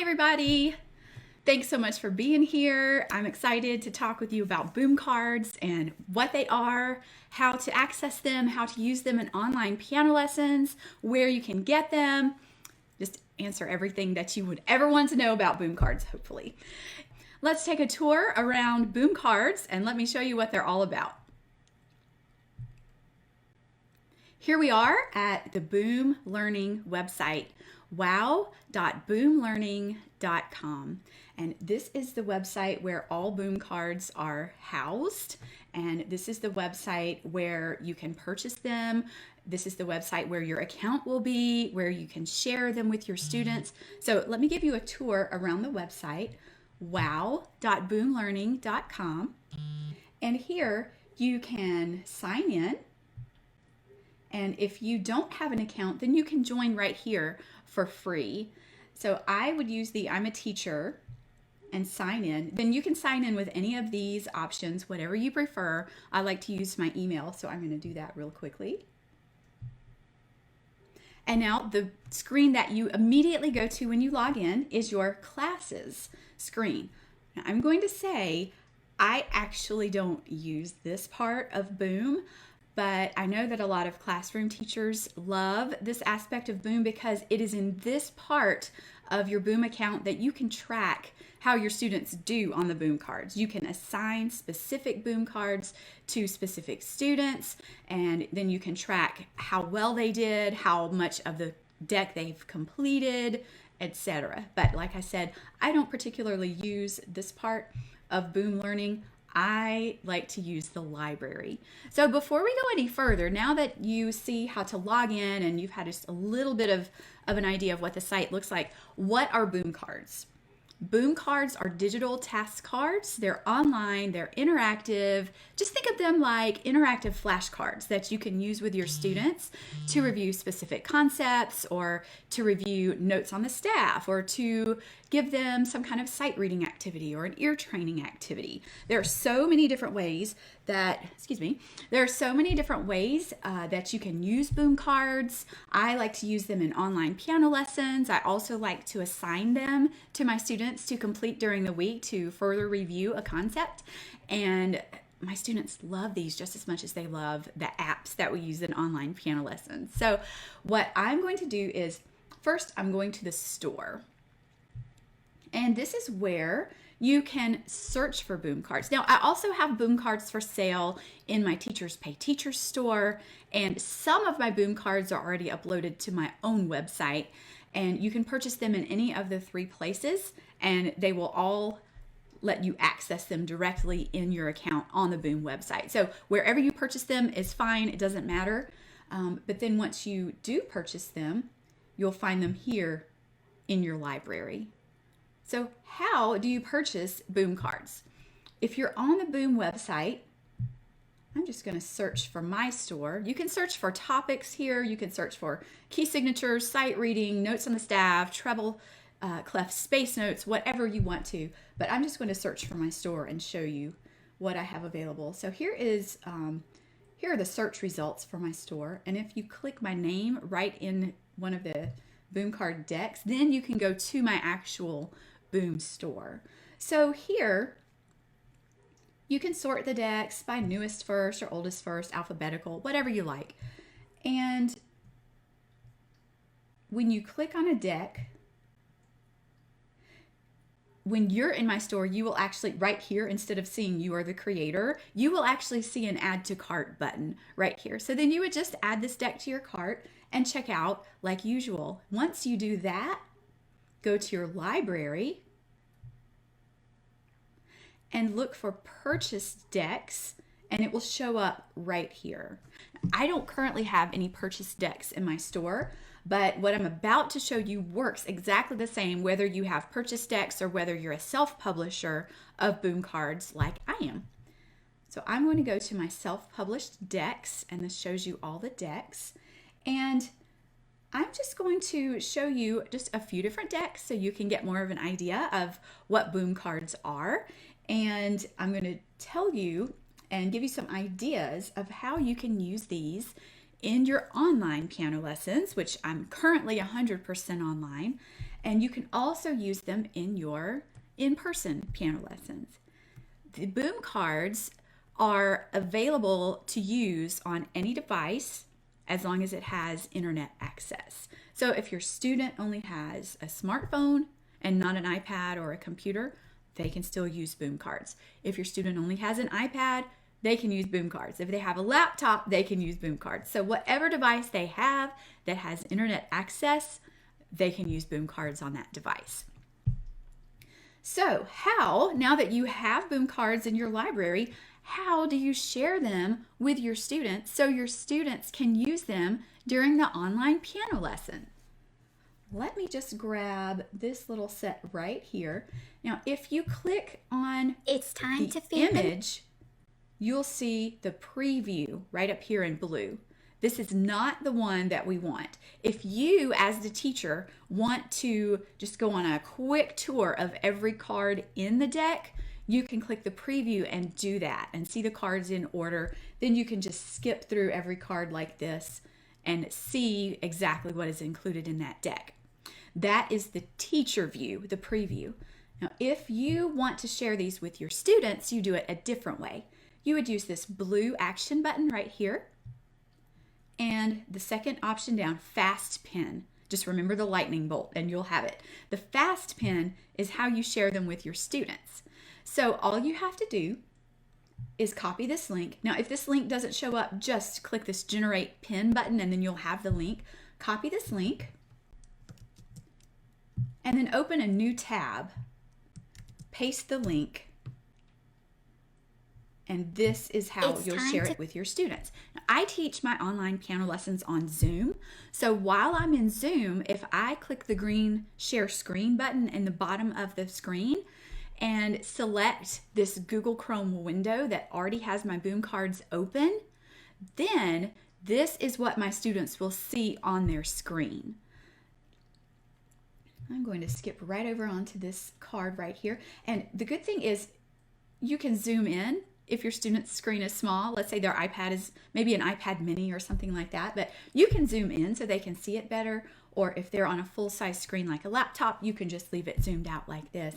everybody. Thanks so much for being here. I'm excited to talk with you about boom cards and what they are, how to access them, how to use them in online piano lessons, where you can get them. Just answer everything that you would ever want to know about boom cards, hopefully. Let's take a tour around boom cards and let me show you what they're all about. Here we are at the Boom Learning website, wow.boomlearning.com. And this is the website where all boom cards are housed. And this is the website where you can purchase them. This is the website where your account will be, where you can share them with your students. So let me give you a tour around the website, wow.boomlearning.com. And here you can sign in. And if you don't have an account, then you can join right here for free. So I would use the I'm a teacher and sign in. Then you can sign in with any of these options, whatever you prefer. I like to use my email, so I'm going to do that real quickly. And now the screen that you immediately go to when you log in is your classes screen. Now I'm going to say I actually don't use this part of Boom, but I know that a lot of classroom teachers love this aspect of Boom because it is in this part of your Boom account that you can track how your students do on the Boom cards. You can assign specific Boom cards to specific students, and then you can track how well they did, how much of the deck they've completed, etc. But like I said, I don't particularly use this part of Boom Learning. I like to use the library. So before we go any further, now that you see how to log in and you've had just a little bit of an idea of what the site looks like, what are boom cards? Boom cards are digital task cards. They're online, they're interactive. Just think of them like interactive flashcards that you can use with your students to review specific concepts or to review notes on the staff or to give them some kind of sight reading activity or an ear training activity. There are so many different ways that, that you can use boom cards. I like to use them in online piano lessons. I also like to assign them to my students to complete during the week to further review a concept. And my students love these just as much as they love the apps that we use in online piano lessons. So what I'm going to do is, first I'm going to the store. And this is where you can search for boom cards. Now, I also have boom cards for sale in my Teachers Pay Teachers store, and some of my boom cards are already uploaded to my own website, and you can purchase them in any of the three places, and they will all let you access them directly in your account on the Boom website. So wherever you purchase them is fine, it doesn't matter. But then once you do purchase them, you'll find them here in your library. So how do you purchase boom cards? If you're on the Boom website, I'm just going to search for my store. You can search for topics here. You can search for key signatures, sight reading, notes on the staff, treble, clef space notes, whatever you want to. But I'm just going to search for my store and show you what I have available. So here are the search results for my store. And if you click my name right in one of the boom card decks, then you can go to my actual Boom store. So here you can sort the decks by newest first or oldest first, alphabetical, whatever you like. And when you click on a deck, when you're in my store, you will actually, right here, instead of seeing you are the creator, you will actually see an add to cart button right here. So then you would just add this deck to your cart and check out like usual. Once you do that, go to your library and look for purchased decks, and it will show up right here. I don't currently have any purchased decks in my store, but what I'm about to show you works exactly the same whether you have purchased decks or whether you're a self-publisher of boom cards like I am. So I'm going to go to my self-published decks, and this shows you all the decks. And I'm just going to show you just a few different decks so you can get more of an idea of what boom cards are. And I'm going to tell you and give you some ideas of how you can use these in your online piano lessons, which I'm currently 100% online, And you can also use them in your in-person piano lessons. The boom cards are available to use on any device as long as it has internet access. So if your student only has a smartphone and not an iPad or a computer, they can still use boom cards. If your student only has an iPad, they can use boom cards. If they have a laptop, they can use boom cards. So whatever device they have that has internet access, they can use boom cards on that device. So now that you have boom cards in your library, how do you share them with your students so your students can use them during the online piano lesson? Let me just grab this little set right here. Now, if you click on the image, you'll see the preview right up here in blue. This is not the one that we want. If you, as the teacher, want to just go on a quick tour of every card in the deck, you can click the preview and do that and see the cards in order. Then you can just skip through every card like this and see exactly what is included in that deck. That is the teacher view, the preview. Now, if you want to share these with your students, you do it a different way. You would use this blue action button right here and the second option down, fast pen. Just remember the lightning bolt and you'll have it. The fast pen is how you share them with your students. So all you have to do is copy this link. Now, if this link doesn't show up, just click this generate pin button and then you'll have the link. Copy this link and then open a new tab. Paste the link. And this is how you'll share it with your students. Now, I teach my online piano lessons on Zoom. So while I'm in Zoom, if I click the green share screen button in the bottom of the screen and select this Google Chrome window that already has my boom cards open, then this is what my students will see on their screen. I'm going to skip right over onto this card right here. And the good thing is you can zoom in if your student's screen is small. Let's say their iPad is maybe an iPad mini or something like that, but you can zoom in so they can see it better. Or if they're on a full-size screen like a laptop, you can just leave it zoomed out like this.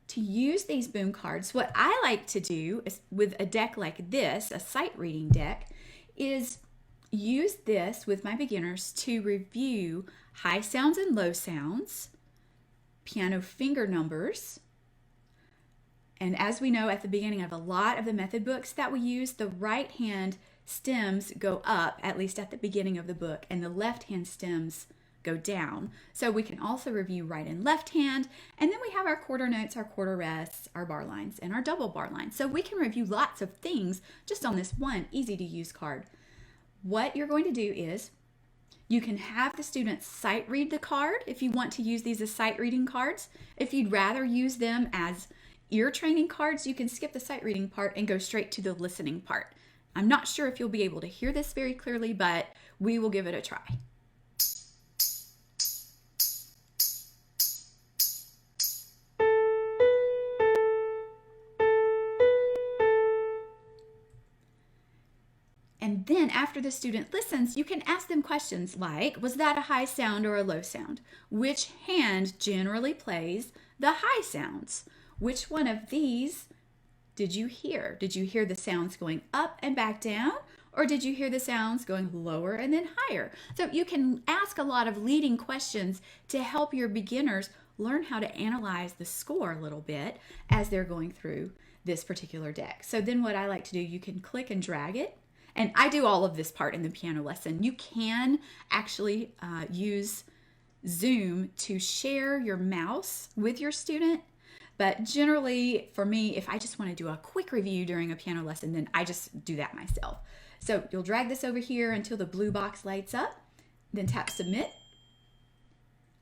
To use these boom cards, what I like to do is with a deck like this, a sight reading deck, is use this with my beginners to review high sounds and low sounds, piano finger numbers, and as we know at the beginning of a lot of the method books that we use, the right hand stems go up, at least at the beginning of the book, and the left hand stems go down. So we can also review right and left hand, and then we have our quarter notes, our quarter rests, our bar lines, and our double bar lines. So we can review lots of things just on this one easy to use card. What you're going to do is you can have the students sight read the card if you want to use these as sight reading cards. If you'd rather use them as ear training cards, you can skip the sight reading part and go straight to the listening part. I'm not sure if you'll be able to hear this very clearly, but we will give it a try. And then after the student listens, you can ask them questions like, was that a high sound or a low sound? Which hand generally plays the high sounds? Which one of these did you hear? Did you hear the sounds going up and back down? Or did you hear the sounds going lower and then higher? So you can ask a lot of leading questions to help your beginners learn how to analyze the score a little bit as they're going through this particular deck. So then what I like to do, you can click and drag it. And I do all of this part in the piano lesson. You can actually use Zoom to share your mouse with your student. But generally, for me, if I just want to do a quick review during a piano lesson, then I just do that myself. So you'll drag this over here until the blue box lights up, then tap submit,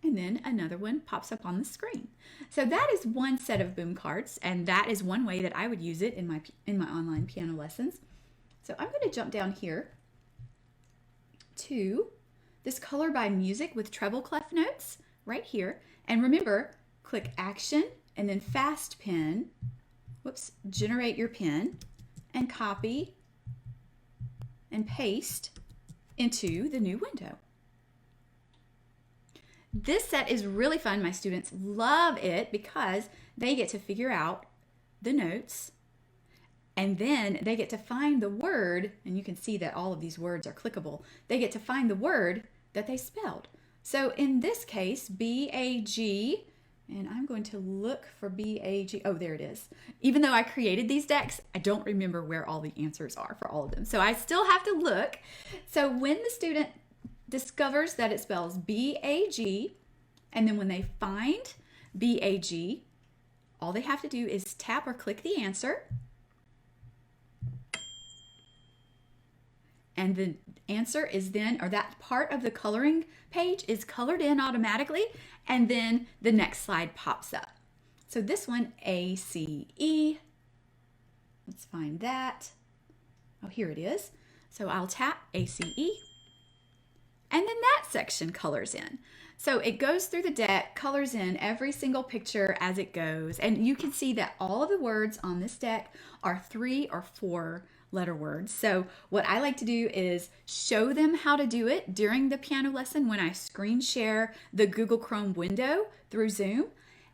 and then another one pops up on the screen. So that is one set of boom cards, and that is one way that I would use it in my online piano lessons. So I'm going to jump down here to this color by music with treble clef notes right here. And remember, click action and then fast pen, generate your pen and copy and paste into the new window. This set is really fun. My students love it because they get to figure out the notes, and then they get to find the word, and you can see that all of these words are clickable. They get to find the word that they spelled. So in this case, B-A-G, and I'm going to look for B-A-G. Oh, there it is. Even though I created these decks, I don't remember where all the answers are for all of them. So I still have to look. So when the student discovers that it spells B-A-G, and then when they find B-A-G, all they have to do is tap or click the answer, and the answer is then, or that part of the coloring page is colored in automatically, and then the next slide pops up. So this one, A-C-E, let's find that. Oh, here it is. So I'll tap A-C-E, and then that section colors in. So it goes through the deck, colors in every single picture as it goes, and you can see that all of the words on this deck are 3 or 4 letter words. So what I like to do is show them how to do it during the piano lesson when I screen share the Google Chrome window through Zoom,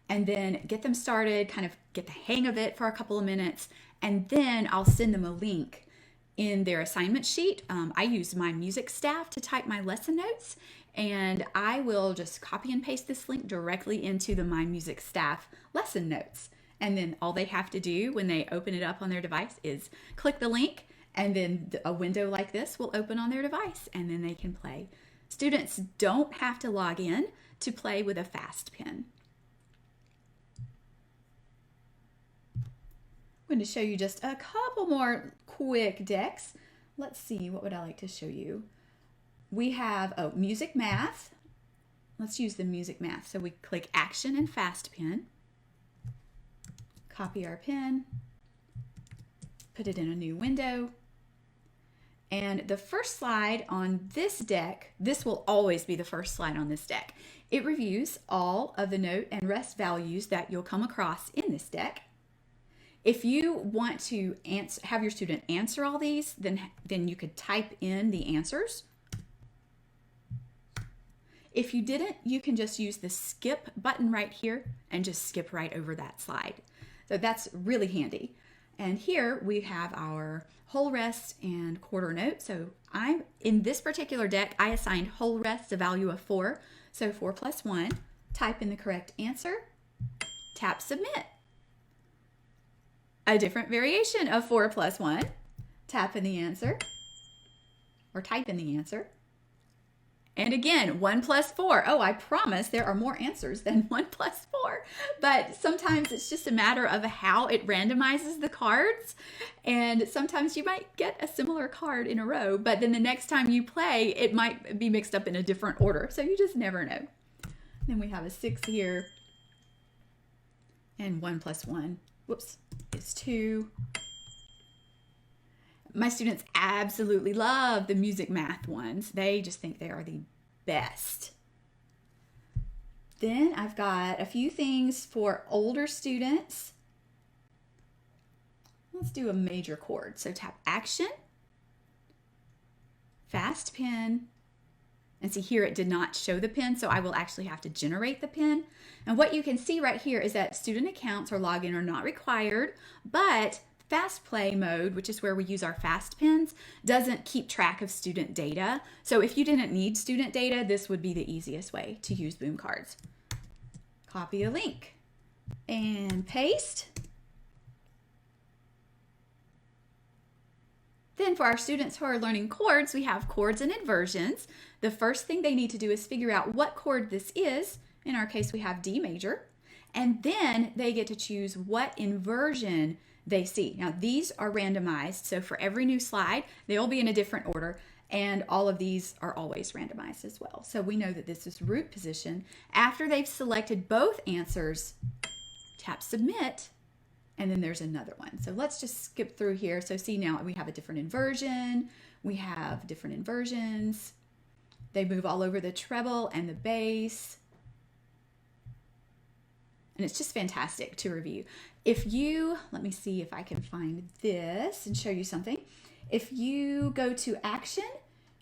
and then get them started, kind of get the hang of it for a couple of minutes, and then I'll send them a link in their assignment sheet. I use my music staff to type my lesson notes, and I will just copy and paste this link directly into the My Music staff lesson notes. And then all they have to do when they open it up on their device is click the link, and then a window like this will open on their device, and then they can play. Students don't have to log in to play with a fast pen. I'm going to show you just a couple more quick decks. Let's see, what would I like to show you? We have music math. Let's use the music math. So we click action and fast pen, copy our pen, put it in a new window. And the first slide on this deck, this will always be the first slide on this deck. It reviews all of the note and rest values that you'll come across in this deck. If you want to have your student answer all these, then you could type in the answers. If you didn't, you can just use the skip button right here and just skip right over that slide. So that's really handy. And here we have our whole rest and quarter note. So in this particular deck, I assigned whole rest a value of 4. So 4 plus 1, type in the correct answer, tap submit. A different variation of 4 plus 1, tap in the answer, or type in the answer. And again, 1 plus 4. Oh, I promise there are more answers than 1 plus 4. But sometimes it's just a matter of how it randomizes the cards. And sometimes you might get a similar card in a row, but then the next time you play, it might be mixed up in a different order. So you just never know. Then we have a 6 here. And 1 plus 1, whoops, is 2. My students absolutely love the music math ones. They just think they are the best. Then I've got a few things for older students. Let's do a major chord. So tap action, fast pen, and see here it did not show the pen, so I will actually have to generate the pen. And what you can see right here is that student accounts or login are not required, but fast play mode, which is where we use our fast pens, doesn't keep track of student data. So if you didn't need student data, this would be the easiest way to use Boom cards. Copy a link and paste. Then for our students who are learning chords, we have chords and inversions. The first thing they need to do is figure out what chord this is. In our case, we have D major. And then they get to choose what inversion they see. Now, these are randomized, so for every new slide, they'll be in a different order, and all of these are always randomized as well. So we know that this is root position. After they've selected both answers, tap submit, and then there's another one. So let's just skip through here. So see, now we have a different inversion. We have different inversions. They move all over the treble and the bass. And it's just fantastic to review. If you, let me see if I can find this and show you something. If you go to action,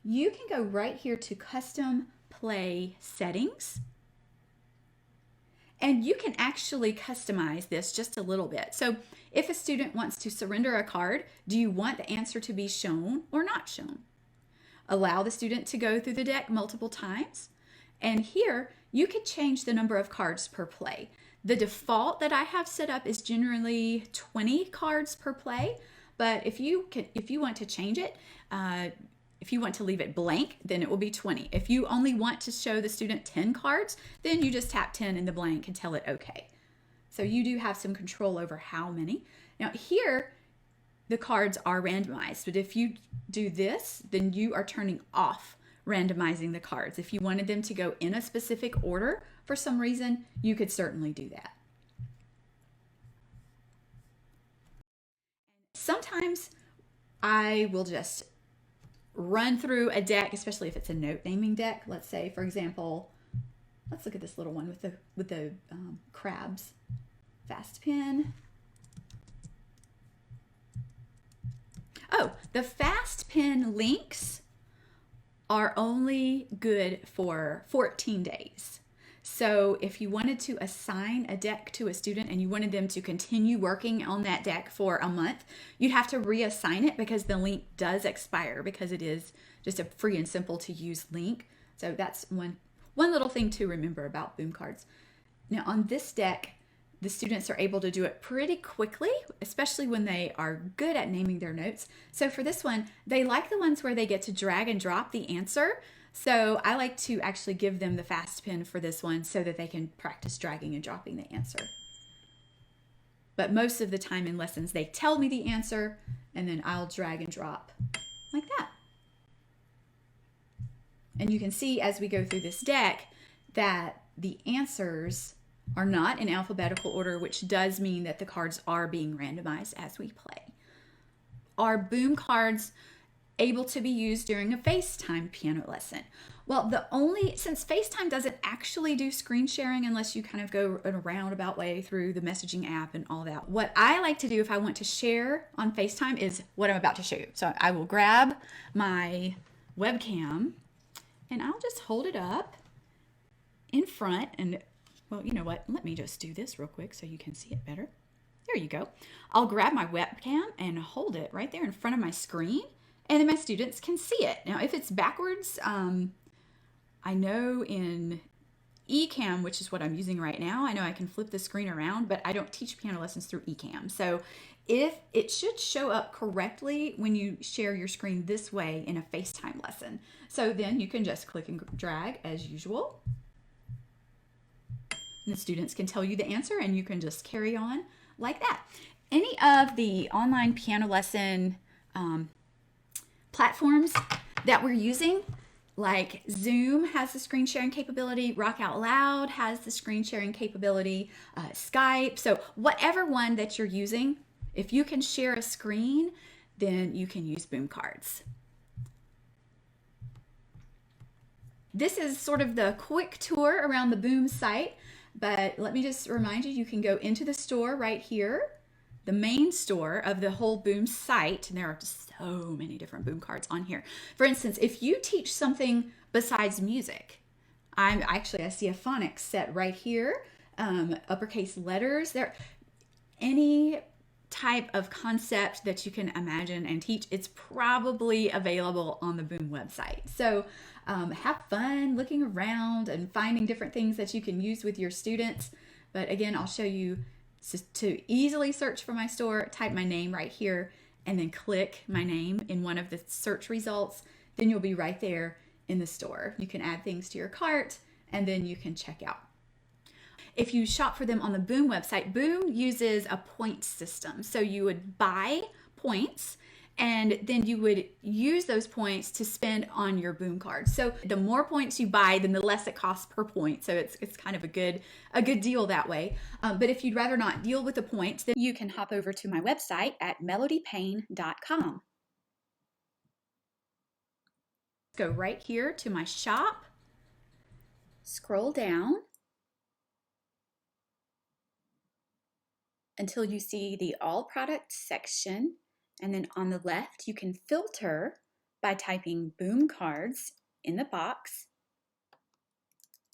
you can go right here to custom play settings. And you can actually customize this just a little bit. So if a student wants to surrender a card, do you want the answer to be shown or not shown? Allow the student to go through the deck multiple times. And here you could change the number of cards per play. The default that I have set up is generally 20 cards per play, but if you want to change it, if you want to leave it blank, then it will be 20. If you only want to show the student 10 cards, then you just tap 10 in the blank and tell it okay. So you do have some control over how many. Now here, the cards are randomized, but if you do this, then you are turning off randomizing the cards. If you wanted them to go in a specific order for some reason, you could certainly do that. Sometimes I will just run through a deck, especially if it's a note naming deck. Let's say, for example, let's look at this little one with the crabs. Fast pen. Oh, the fast pen links are only good for 14 days. So if you wanted to assign a deck to a student and you wanted them to continue working on that deck for a month, you'd have to reassign it because the link does expire, because it is just a free and simple to use link. So that's one little thing to remember about boom cards. Now on this deck, the students are able to do it pretty quickly, especially when they are good at naming their notes. So for this one, they like the ones where they get to drag and drop the answer. So I like to actually give them the fast pen for this one so that they can practice dragging and dropping the answer. But most of the time in lessons, they tell me the answer and then I'll drag and drop like that. And you can see as we go through this deck that the answers are not in alphabetical order, which does mean that the cards are being randomized as we play. Are boom cards able to be used during a FaceTime piano lesson? Well, since FaceTime doesn't actually do screen sharing unless you kind of go a roundabout way through the messaging app and all that, what I like to do if I want to share on FaceTime is what I'm about to show you. So I will grab my webcam and I'll just hold it up in front and, well, you know what? Let me just do this real quick so you can see it better. There you go. I'll grab my webcam and hold it right there in front of my screen, and then my students can see it. Now, if it's backwards, I know in eCam, which is what I'm using right now, I know I can flip the screen around, but I don't teach piano lessons through eCam. So if it should show up correctly when you share your screen this way in a FaceTime lesson. So then you can just click and drag as usual. And the students can tell you the answer and you can just carry on like that. Any of the online piano lesson platforms that we're using, like Zoom has the screen sharing capability, Rock Out Loud has the screen sharing capability, Skype. So whatever one that you're using, if you can share a screen, then you can use boom cards. This is sort of the quick tour around the Boom site, but let me just remind you, you can go into the store right here, the main store of the whole Boom site, and there are just so many different boom cards on here. For instance, if you teach something besides music, I see a phonics set right here, uppercase letters, there, any type of concept that you can imagine and teach, it's probably available on the Boom website. So have fun looking around and finding different things that you can use with your students. But again, I'll show you to easily search for my store, type my name right here, and then click my name in one of the search results. Then you'll be right there in the store. You can add things to your cart and then you can check out. If you shop for them on the Boom website, Boom uses a point system. So you would buy points and then you would use those points to spend on your Boom card. So the more points you buy, then the less it costs per point. So it's kind of a good deal that way. But if you'd rather not deal with the points, then you can hop over to my website at melodypayne.com. Go right here to my shop, scroll down until you see the all products section, and then on the left you can filter by typing Boom cards in the box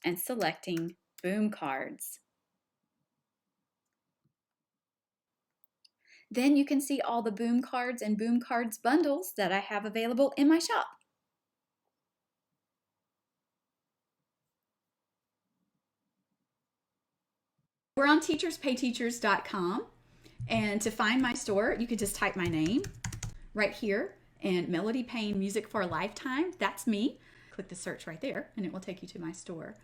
and selecting Boom cards. then you can see all the Boom Cards and Boom Cards bundles that I have available in my shop. We're on teacherspayteachers.com, and to find my store, you could just type my name right here, and Melody Payne Music for a Lifetime, that's me. Click the search right there, and it will take you to my store.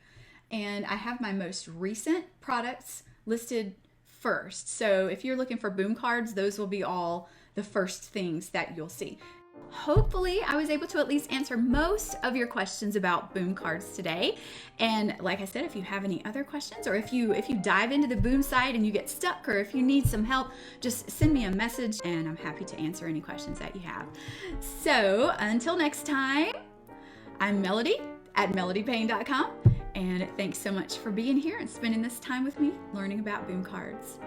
And I have my most recent products listed first. So if you're looking for Boom Cards, those will be all the first things that you'll see. Hopefully I was able to at least answer most of your questions about Boom Cards today. And like I said, if you have any other questions, or if you dive into the Boom site and you get stuck, or if you need some help, just send me a message and I'm happy to answer any questions that you have. So until next time, I'm Melody at melodypayne.com, and thanks so much for being here and spending this time with me learning about Boom Cards.